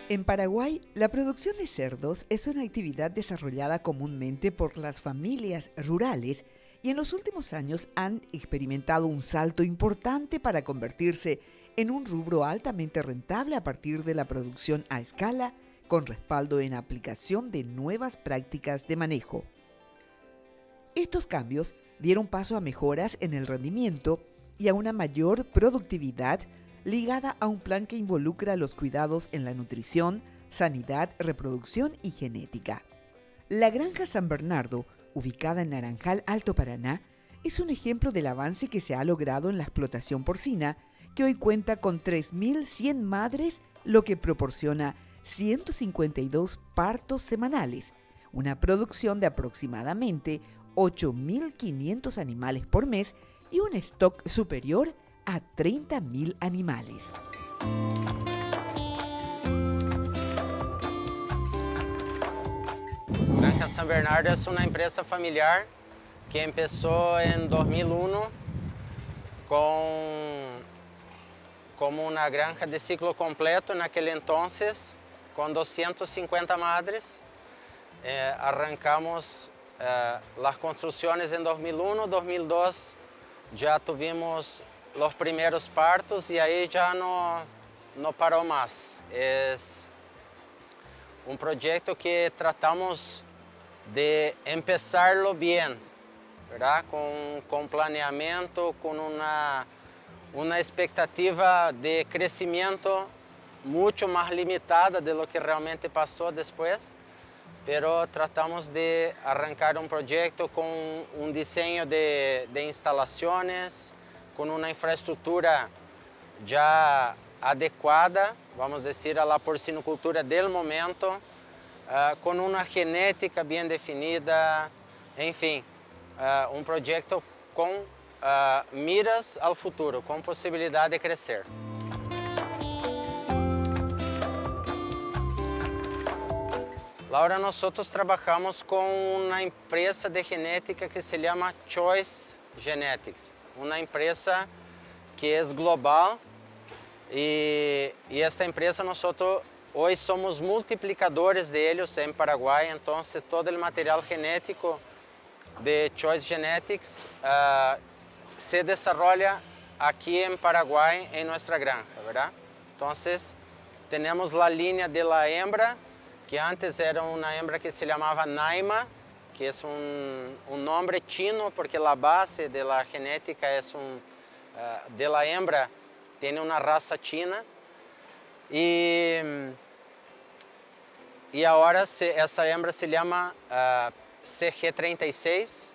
En Paraguay, la producción de cerdos es una actividad desarrollada comúnmente por las familias rurales y en los últimos años han experimentado un salto importante para convertirse en un rubro altamente rentable a partir de la producción a escala, con respaldo en aplicación de nuevas prácticas de manejo. Estos cambios dieron paso a mejoras en el rendimiento y a una mayor productividad ligada a un plan que involucra los cuidados en la nutrición, sanidad, reproducción y genética. La Granja San Bernardo, ubicada en Naranjal, Alto Paraná, es un ejemplo del avance que se ha logrado en la explotación porcina, que hoy cuenta con 3.100 madres, lo que proporciona 152 partos semanales, una producción de aproximadamente 8.500 animales por mes y un stock superior a 30.000 animales. Granja San Bernardo es una empresa familiar que empezó en 2001 como una granja de ciclo completo en aquel entonces, con 250 madres. Arrancamos las construcciones en 2001, 2002 ya tuvimos los primeros partos y ahí ya no paró más. Es un proyecto que tratamos de empezarlo bien, ¿verdad? Con planeamiento, con una expectativa de crecimiento mucho más limitada de lo que realmente pasó después, pero tratamos de arrancar un proyecto con un diseño de instalaciones, con una infraestructura ya adecuada, vamos a decir, a la porcinocultura del momento, con una genética bien definida, en fin, un proyecto con miras al futuro, con posibilidad de crecer. Laura, nosotros trabajamos con una empresa de genética que se llama Choice Genetics, una empresa que es global y esta empresa nosotros hoy somos multiplicadores de ellos en Paraguay, entonces todo el material genético de Choice Genetics se desarrolla aquí en Paraguay, en nuestra granja, ¿verdad? Entonces tenemos la línea de la hembra, que antes era una hembra que se llamaba Naima, que es un nombre chino porque la base de la genética es de la hembra, tiene una raza china. Y ahora esa hembra se llama CG36,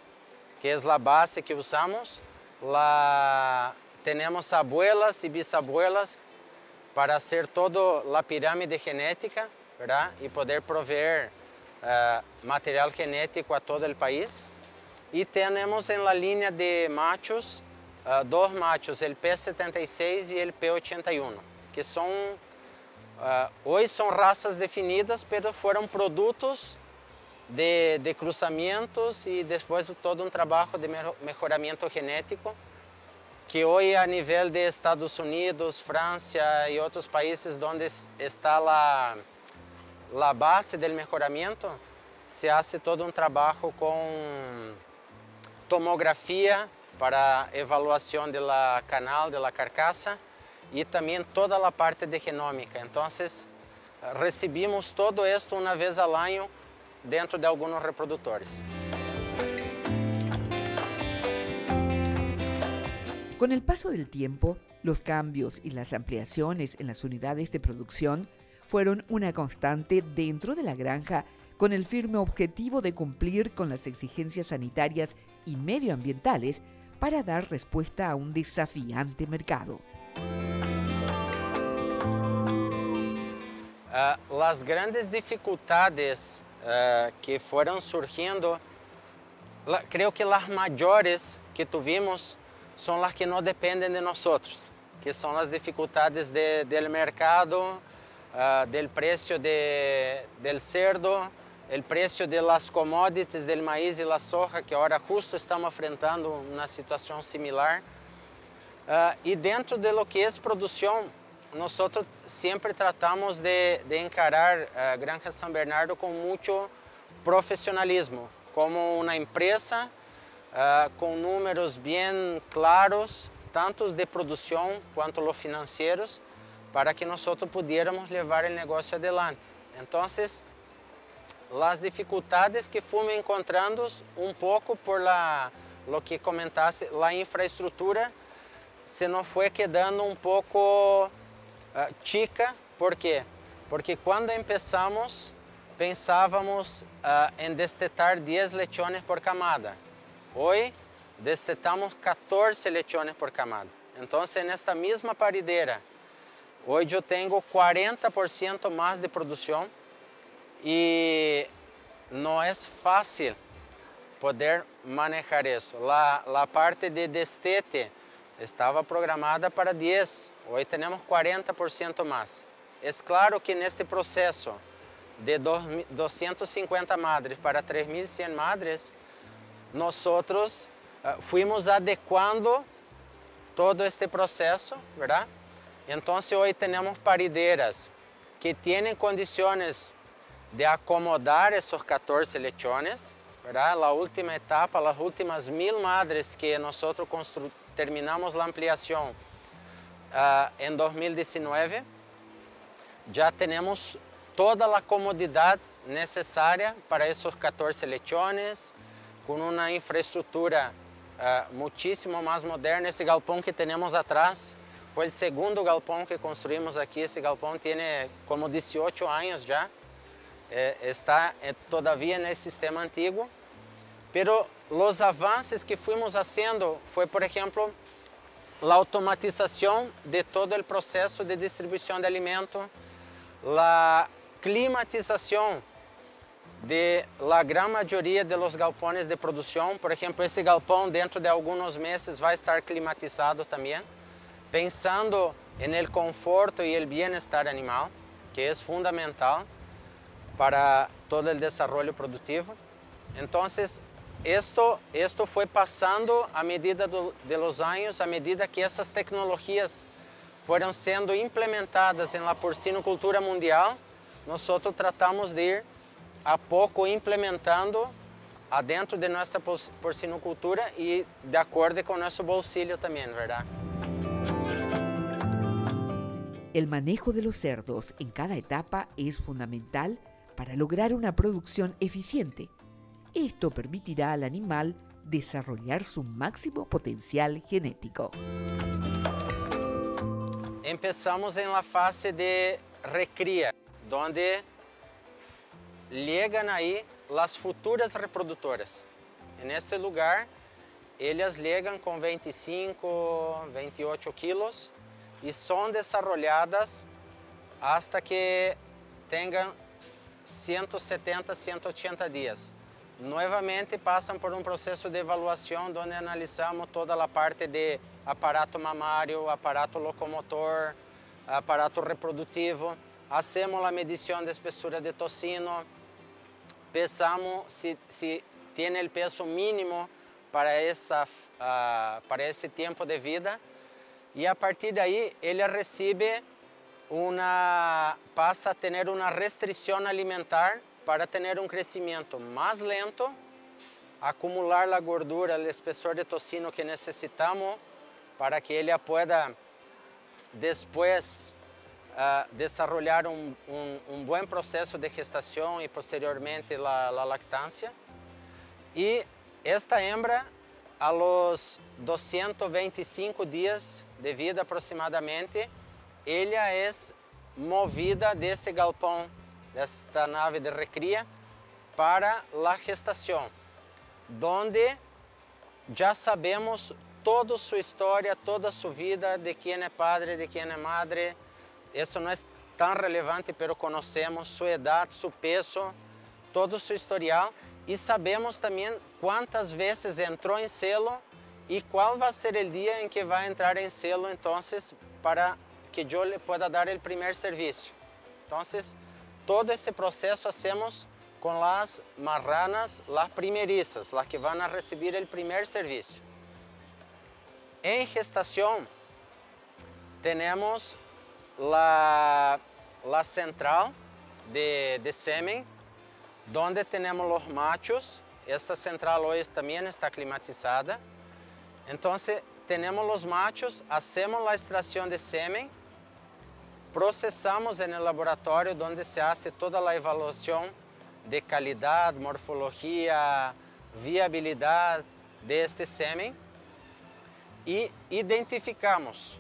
que es la base que usamos. Tenemos abuelas y bisabuelas para hacer toda la pirámide genética, ¿verdad? Y poder proveer material genético a todo el país. Y tenemos en la línea de machos, dos machos, el P76 y el P81, que hoy son razas definidas, pero fueron productos de cruzamientos y después todo un trabajo de mejoramiento genético, que hoy a nivel de Estados Unidos, Francia y otros países donde está la base del mejoramiento, se hace todo un trabajo con tomografía para evaluación de la canal, de la carcasa, y también toda la parte de genómica. Entonces, recibimos todo esto una vez al año dentro de algunos reproductores. Con el paso del tiempo, los cambios y las ampliaciones en las unidades de producción fueron una constante dentro de la granja, con el firme objetivo de cumplir con las exigencias sanitarias y medioambientales para dar respuesta a un desafiante mercado. Las grandes dificultades que fueron surgiendo, creo que las mayores que tuvimos son las que no dependen de nosotros, que son las dificultades del mercado, del precio del cerdo, el precio de las commodities del maíz y la soja, que ahora justo estamos enfrentando una situación similar. Y dentro de lo que es producción, nosotros siempre tratamos de encarar Granja San Bernardo con mucho profesionalismo, como una empresa con números bien claros, tanto de producción cuanto los financieros, para que nosotros pudiéramos llevar el negocio adelante. Entonces, las dificultades que fuimos encontrando un poco por lo que comentaste, la infraestructura se nos fue quedando un poco chica. ¿Por qué? Porque cuando empezamos pensábamos en destetar 10 lechones por camada. Hoy destetamos 14 lechones por camada. Entonces, en esta misma paridera, hoy yo tengo 40% más de producción y no es fácil poder manejar eso. La parte de destete estaba programada para 10, hoy tenemos 40% más. Es claro que en este proceso de 250 madres para 3.100 madres, nosotros fuimos adecuando todo este proceso, ¿verdad? Entonces hoy tenemos parideras que tienen condiciones de acomodar esos 14 lechones, ¿verdad? La última etapa, las últimas 1.000 madres que nosotros terminamos la ampliación en 2019, ya tenemos toda la comodidad necesaria para esos 14 lechones, con una infraestructura muchísimo más moderna. Ese galpón que tenemos atrás fue el segundo galpón que construimos aquí. Ese galpón tiene como 18 años ya. Está todavía en el sistema antiguo. Pero los avances que fuimos haciendo fue, por ejemplo, la automatización de todo el proceso de distribución de alimentos, la climatización de la gran mayoría de los galpones de producción. Por ejemplo, ese galpón dentro de algunos meses va a estar climatizado también, pensando en el conforto y el bienestar animal, que es fundamental para todo el desarrollo productivo. Entonces, esto fue pasando a medida de los años, a medida que esas tecnologías fueron siendo implementadas en la porcinocultura mundial. Nosotros tratamos de ir a poco implementando adentro de nuestra porcinocultura y de acuerdo con nuestro bolsillo también, ¿verdad? El manejo de los cerdos en cada etapa es fundamental para lograr una producción eficiente. Esto permitirá al animal desarrollar su máximo potencial genético. Empezamos en la fase de recría, donde llegan ahí las futuras reproductoras. En este lugar, ellas llegan con 25, 28 kilos y son desarrolladas hasta que tengan 170, 180 días. Nuevamente pasan por un proceso de evaluación donde analizamos toda la parte de aparato mamario, aparato locomotor, aparato reproductivo, hacemos la medición de espesura de tocino, pesamos si tiene el peso mínimo para ese tiempo de vida y a partir de ahí él pasa a tener una restricción alimentar para tener un crecimiento más lento, acumular la gordura, el espesor de tocino que necesitamos para que ella pueda después desarrollar un buen proceso de gestación y posteriormente la lactancia. Y esta hembra, a los 225 días de vida aproximadamente, ella es movida de este galpón, de esta nave de recría, para la gestación, donde ya sabemos toda su historia, toda su vida, de quién es padre, de quién es madre. Eso no es tan relevante, pero conocemos su edad, su peso, todo su historial y sabemos también cuántas veces entró en celo y cuál va a ser el día en que va a entrar en celo, entonces, para que yo le pueda dar el primer servicio. Entonces, todo ese proceso hacemos con las marranas, las primerizas, las que van a recibir el primer servicio. En gestación tenemos la central de semen, donde tenemos los machos. Esta central hoy también está climatizada. Entonces, tenemos los machos, hacemos la extracción de semen, procesamos en el laboratorio donde se hace toda la evaluación de calidad, morfología, viabilidad de este semen y identificamos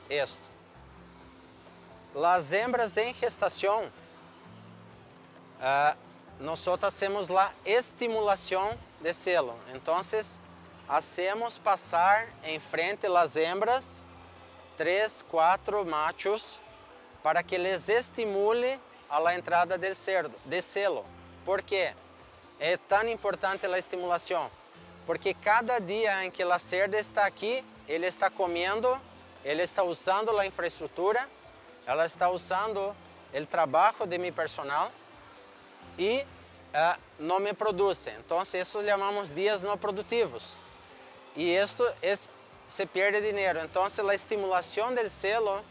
esto. Las hembras en gestación, nosotros hacemos la estimulación de celo. Entonces, hacemos pasar en frente las hembras 3, 4 machos para que les estimule a la entrada del cerdo, de celo. ¿Por qué es tan importante la estimulación? Porque cada día en que la cerda está aquí, ele está comiendo, ele está usando la infraestructura, ela está usando el trabajo de mi personal y no me produce. Entonces, eso llamamos días no productivos. Y esto se pierde dinero. Entonces, la estimulación del celo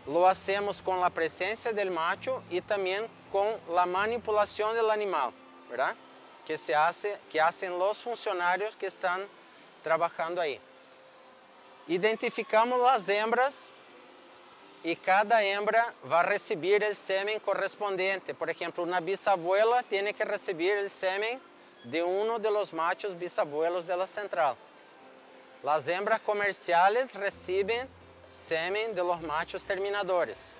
lo hacemos con la presencia del macho y también con la manipulación del animal, ¿verdad? Que hacen los funcionarios que están trabajando ahí. Identificamos las hembras y cada hembra va a recibir el semen correspondiente. Por ejemplo, una bisabuela tiene que recibir el semen de uno de los machos bisabuelos de la central. Las hembras comerciales reciben semen de los machos terminadores.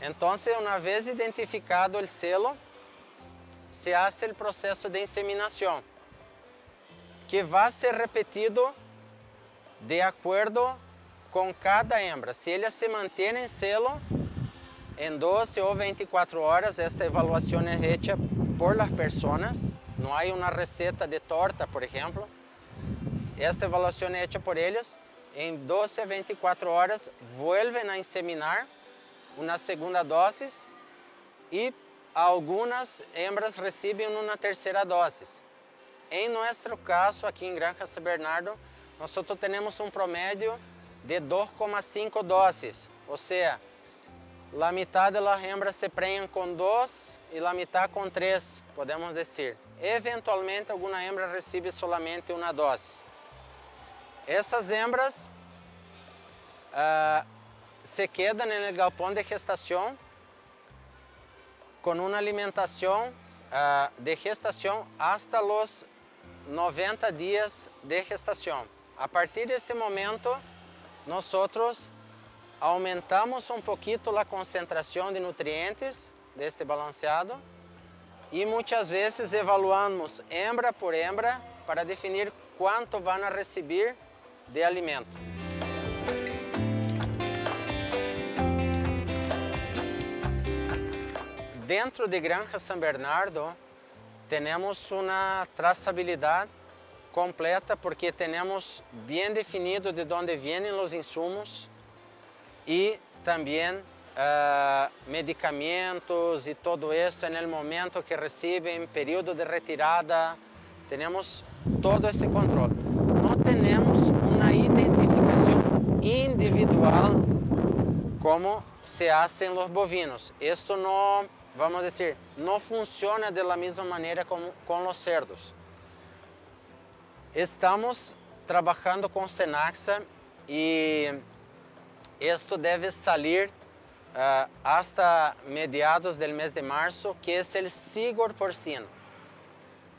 Entonces, una vez identificado el celo, se hace el proceso de inseminación, que va a ser repetido de acuerdo con cada hembra. Si ella se mantiene en celo, en 12 o 24 horas, esta evaluación es hecha por las personas. No hay una receta de torta, por ejemplo. Esta evaluación es hecha por ellos. En 12 a 24 horas vuelven a inseminar una segunda dosis y algunas hembras reciben una tercera dosis. En nuestro caso, aquí en Granja San Bernardo, nosotros tenemos un promedio de 2,5 dosis. O sea, la mitad de las hembras se preñan con 2 y la mitad con 3, podemos decir. Eventualmente, alguna hembra recibe solamente una dosis. Essas hembras se quedan en el galpón de gestación con una alimentación de gestación hasta los 90 días de gestación. A partir de este momento, nosotros aumentamos un poquito la concentración de nutrientes de este balanceado y muchas veces evaluamos hembra por hembra para definir cuánto van a recibir de alimento. Dentro de Granja San Bernardo tenemos una trazabilidad completa porque tenemos bien definido de dónde vienen los insumos y también medicamentos y todo esto en el momento que reciben, periodo de retirada, tenemos todo ese control. No tenemos una identificación individual como se hace en los bovinos. Esto no, vamos a decir, no funciona de la misma manera con los cerdos. Estamos trabajando con Senaxa y esto debe salir hasta mediados del mes de marzo, que es el Sigor porcino.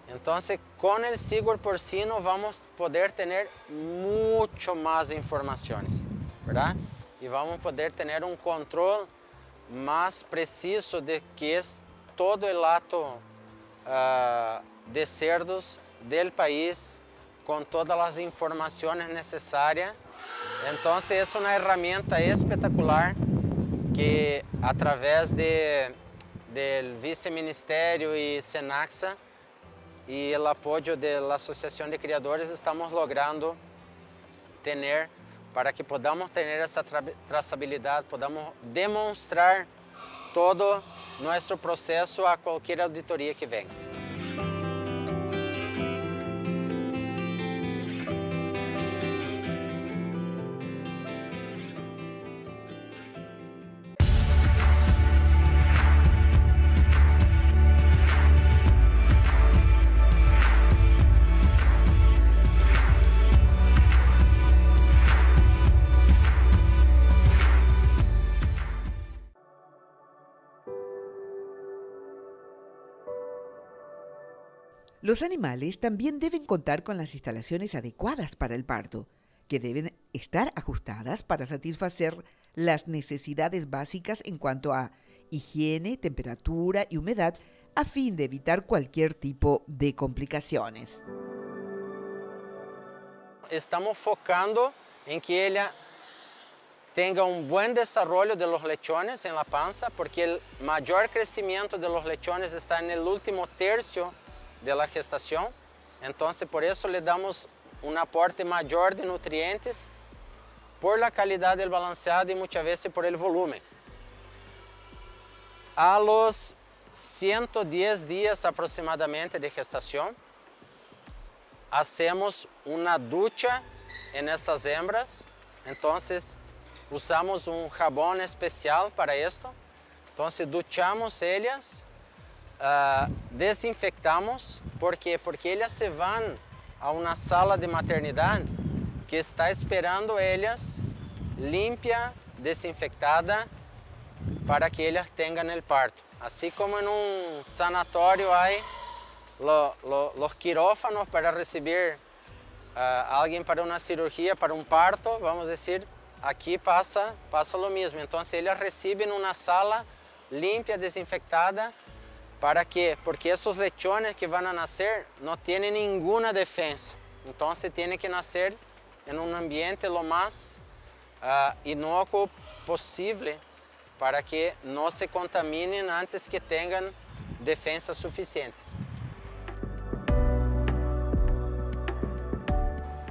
Entonces, con el Sigor porcino vamos a poder tener mucho más informaciones, ¿verdad? Y vamos a poder tener un control más preciso de qué es todo el hato de cerdos del país, con todas las informaciones necesarias. Entonces, es una herramienta espectacular que a través del Viceministério y Senaxa y el apoyo de la Asociación de Criadores estamos logrando tener para que podamos tener esa trazabilidad, podamos demonstrar todo nuestro proceso a cualquier auditoría que venga. Los animales también deben contar con las instalaciones adecuadas para el parto, que deben estar ajustadas para satisfacer las necesidades básicas en cuanto a higiene, temperatura y humedad, a fin de evitar cualquier tipo de complicaciones. Estamos focando en que ella tenga un buen desarrollo de los lechones en la panza, porque el mayor crecimiento de los lechones está en el último tercio de la gestación. Entonces, por eso le damos un aporte mayor de nutrientes por la calidad del balanceado y muchas veces por el volumen. A los 110 días aproximadamente de gestación, hacemos una ducha en estas hembras. Entonces, usamos un jabón especial para esto. Entonces, duchamos ellas, desinfectamos. ¿Por qué? Porque ellas se van a una sala de maternidad que está esperando ellas limpia, desinfectada, para que ellas tengan el parto. Así como en un sanatorio hay los quirófanos para recibir a alguien para una cirugía, para un parto, vamos a decir, aquí pasa lo mismo. Entonces ellas reciben una sala limpia, desinfectada, ¿para qué? Porque esos lechones que van a nacer no tienen ninguna defensa. Entonces tienen que nacer en un ambiente lo más inocuo posible para que no se contaminen antes que tengan defensas suficientes.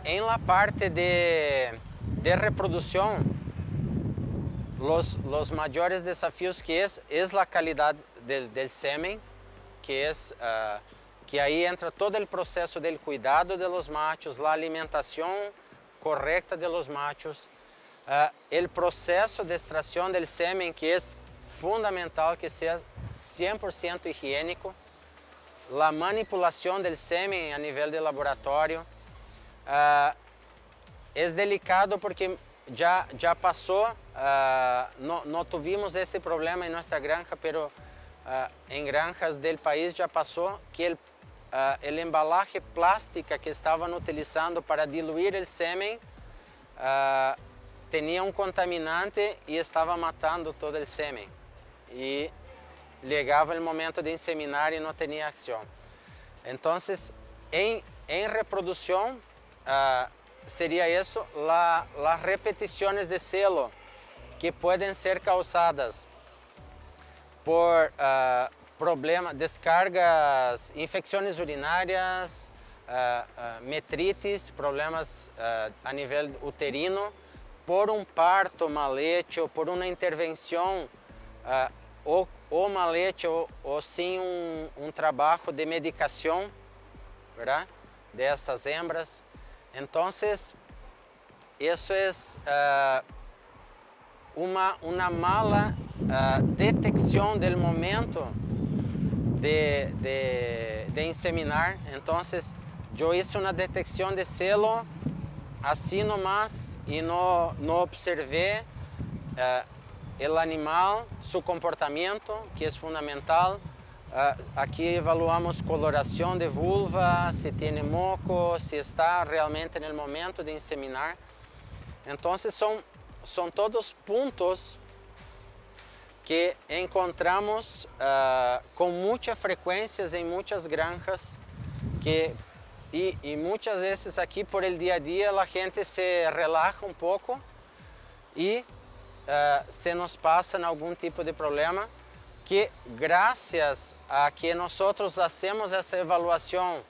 En la parte de reproducción, los mayores desafíos que es la calidad del semen, que ahí entra todo el proceso del cuidado de los machos, la alimentación correcta de los machos, el proceso de extracción del semen, que es fundamental que sea 100% higiénico, la manipulación del semen a nivel de laboratorio. Es delicado porque ya pasó, no tuvimos ese problema en nuestra granja, pero en granjas del país ya pasó que el embalaje plástica que estaban utilizando para diluir el semen tenía un contaminante y estaba matando todo el semen. Y llegaba el momento de inseminar y no tenía acción. Entonces, en reproducción, sería eso, las repeticiones de celo que pueden ser causadas por problemas, descargas, infecciones urinarias, metritis, problemas a nivel uterino, por un parto mal hecho, por una intervención o mal hecho o sin un trabajo de medicación, ¿verdad?, de estas hembras. Entonces, eso es una mala detección del momento de inseminar. Entonces, yo hice una detección de celo así nomás y no observé el animal, su comportamiento, que es fundamental. Aquí evaluamos coloración de vulva, si tiene moco, si está realmente en el momento de inseminar. Entonces son todos puntos que encontramos con mucha frecuencia en muchas granjas y muchas veces aquí por el día a día la gente se relaja un poco y se nos pasa algún tipo de problema, que gracias a que nosotros hacemos esa evaluación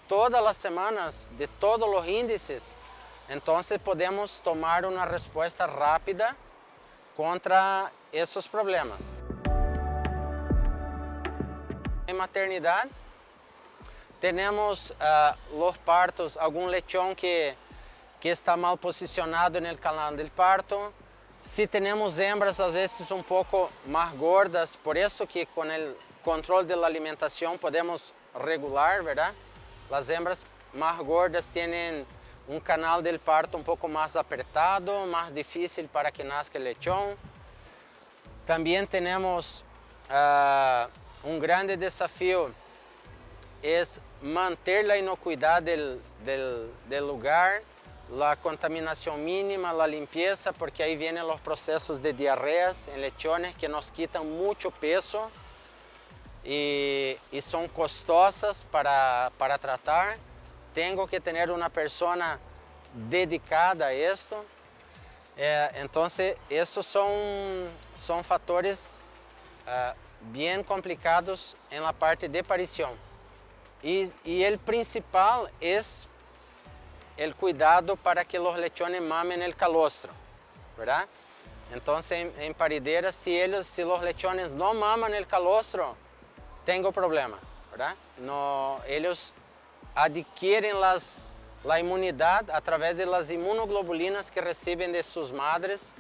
todas las semanas de todos los índices, entonces podemos tomar una respuesta rápida contra esos problemas. En maternidad tenemos los partos, algún lechón que está mal posicionado en el canal del parto. Si tenemos hembras a veces un poco más gordas, por eso que con el control de la alimentación podemos regular, ¿verdad? Las hembras más gordas tienen un canal del parto un poco más apretado, más difícil para que nazca el lechón. También tenemos un grande desafío, es manter la inocuidad del lugar, la contaminación mínima, la limpieza, porque ahí vienen los procesos de diarreas en lechones que nos quitan mucho peso y son costosas para tratar. Tengo que tener una persona dedicada a esto. Entonces, estos son factores bien complicados en la parte de parición. Y el principal es el cuidado para que los lechones mamen el calostro, ¿verdad? Entonces, en parideras, si los lechones no maman el calostro, tengo problema, ¿verdad? No, ellos adquieren la inmunidad a través de las inmunoglobulinas que reciben de sus madres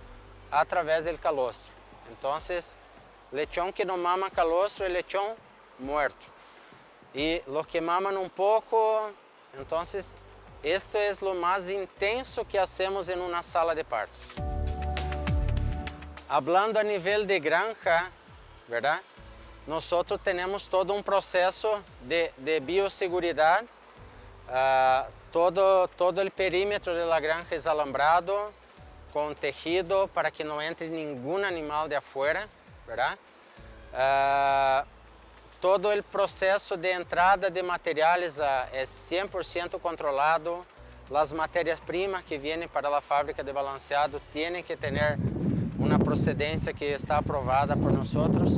a través del calostro. Entonces, lechón que no mama calostro es lechón muerto. Y los que maman un poco, entonces, esto es lo más intenso que hacemos en una sala de partos. Hablando a nivel de granja, ¿verdad? Nosotros tenemos todo un proceso de bioseguridad. Todo el perímetro de la granja es alambrado con tejido para que no entre ningún animal de afuera, ¿verdad? Todo el proceso de entrada de materiales es 100% controlado. Las materias primas que vienen para la fábrica de balanceado tienen que tener una procedencia que está aprobada por nosotros.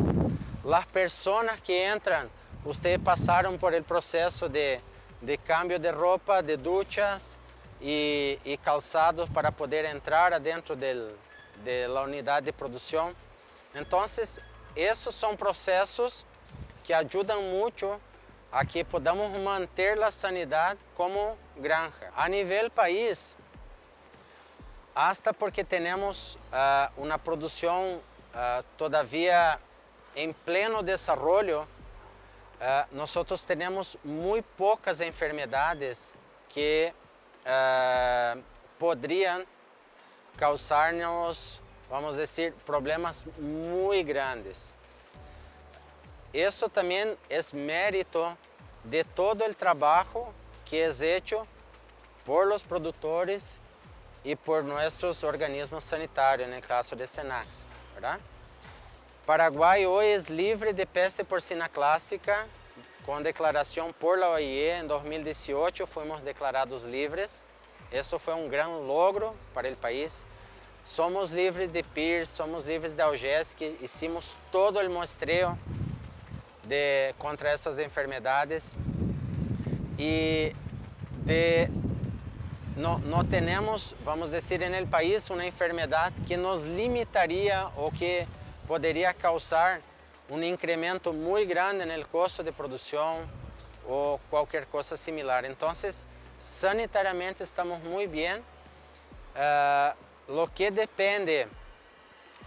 Las personas que entran, ustedes pasaron por el proceso de cambio de ropa, de duchas y calzados para poder entrar adentro de la unidad de producción. Entonces, esos son procesos que ayudan mucho a que podamos manter la sanidad como granja. A nivel país, hasta porque tenemos una producción todavía en pleno desarrollo, nosotros tenemos muy pocas enfermedades que podrían causarnos, vamos a decir, problemas muy grandes. Esto también es mérito de todo el trabajo que es hecho por los productores y por nuestros organismos sanitarios, en el caso de SENASA, ¿verdad? Paraguay hoy es libre de peste porcina clásica, con declaración por la OIE. En 2018 fuimos declarados libres. Eso fue un gran logro para el país. Somos libres de PIRS, somos libres de Algés, que hicimos todo el muestreo contra esas enfermedades. Y no tenemos, vamos a decir, en el país una enfermedad que nos limitaría o que podría causar un incremento muy grande en el costo de producción o cualquier cosa similar. Entonces, sanitariamente estamos muy bien. Lo que depende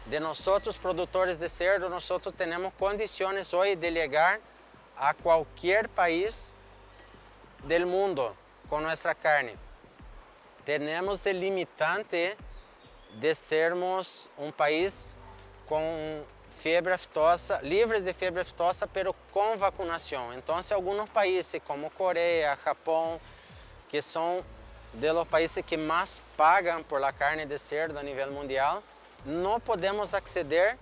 de nosotros, productores de cerdo, nosotros tenemos condiciones hoy de llegar a cualquier país del mundo con nuestra carne. Tenemos el limitante de sermos un país con fiebre aftosa, livres de fiebre aftosa, pero com vacunação. Então, alguns países como Coreia, Japão, que são de los países que mais pagam por la carne de cerdo a nível mundial, não podemos acceder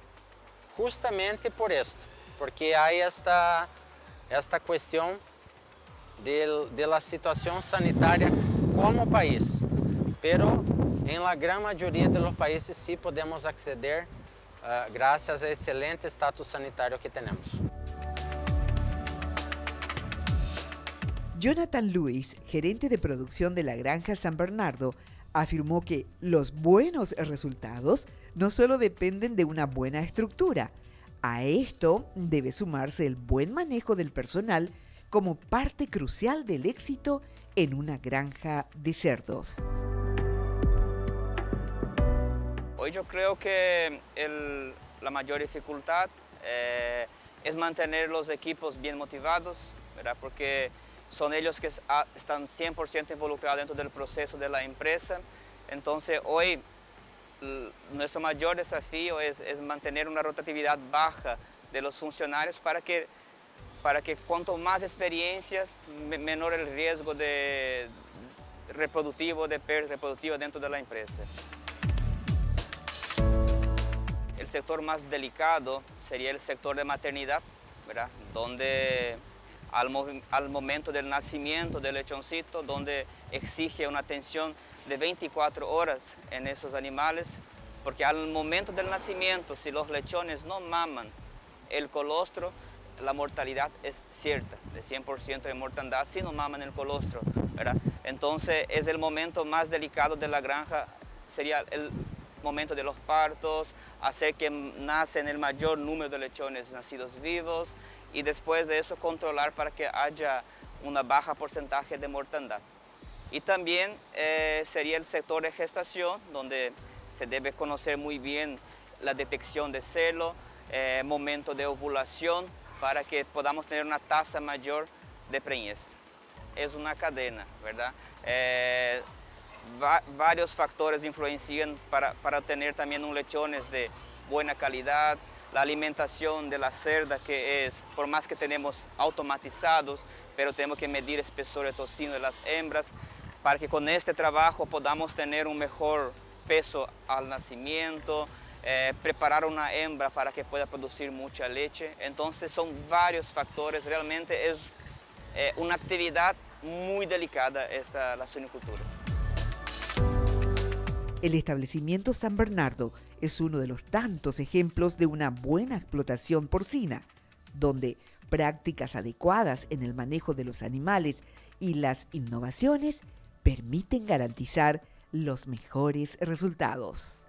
justamente por esto, porque há esta questão de la situação sanitária como país. Pero em la gran maioria de los países sí podemos acceder gracias al excelente estatus sanitario que tenemos. Jonathan Lewis, gerente de producción de la Granja San Bernardo, afirmó que los buenos resultados no solo dependen de una buena estructura. A esto debe sumarse el buen manejo del personal como parte crucial del éxito en una granja de cerdos. Hoy yo creo que la mayor dificultad es mantener los equipos bien motivados, ¿verdad? Porque son ellos que están 100% involucrados dentro del proceso de la empresa. Entonces hoy nuestro mayor desafío es mantener una rotatividad baja de los funcionarios para que para que cuanto más experiencias, menor el riesgo de pérdida reproductiva dentro de la empresa. El sector más delicado sería el sector de maternidad, ¿verdad? Donde al momento del nacimiento del lechoncito, donde exige una atención de 24 horas en esos animales, porque al momento del nacimiento, si los lechones no maman el colostro, la mortalidad es cierta, de 100% de mortandad si no maman el colostro, ¿verdad? Entonces es el momento más delicado de la granja, sería el momento de los partos, hacer que nacen el mayor número de lechones nacidos vivos y después de eso controlar para que haya una baja porcentaje de mortandad. Y también sería el sector de gestación, donde se debe conocer muy bien la detección de celo, momento de ovulación, para que podamos tener una tasa mayor de preñez. Es una cadena, ¿verdad? Varios factores influencian para tener también un lechones de buena calidad, la alimentación de la cerda, que es, por más que tenemos automatizados, pero tenemos que medir espesor de tocino de las hembras, para que con este trabajo podamos tener un mejor peso al nacimiento, preparar una hembra para que pueda producir mucha leche. Entonces son varios factores, realmente es una actividad muy delicada la suinicultura. El establecimiento San Bernardo es uno de los tantos ejemplos de una buena explotación porcina, donde prácticas adecuadas en el manejo de los animales y las innovaciones permiten garantizar los mejores resultados.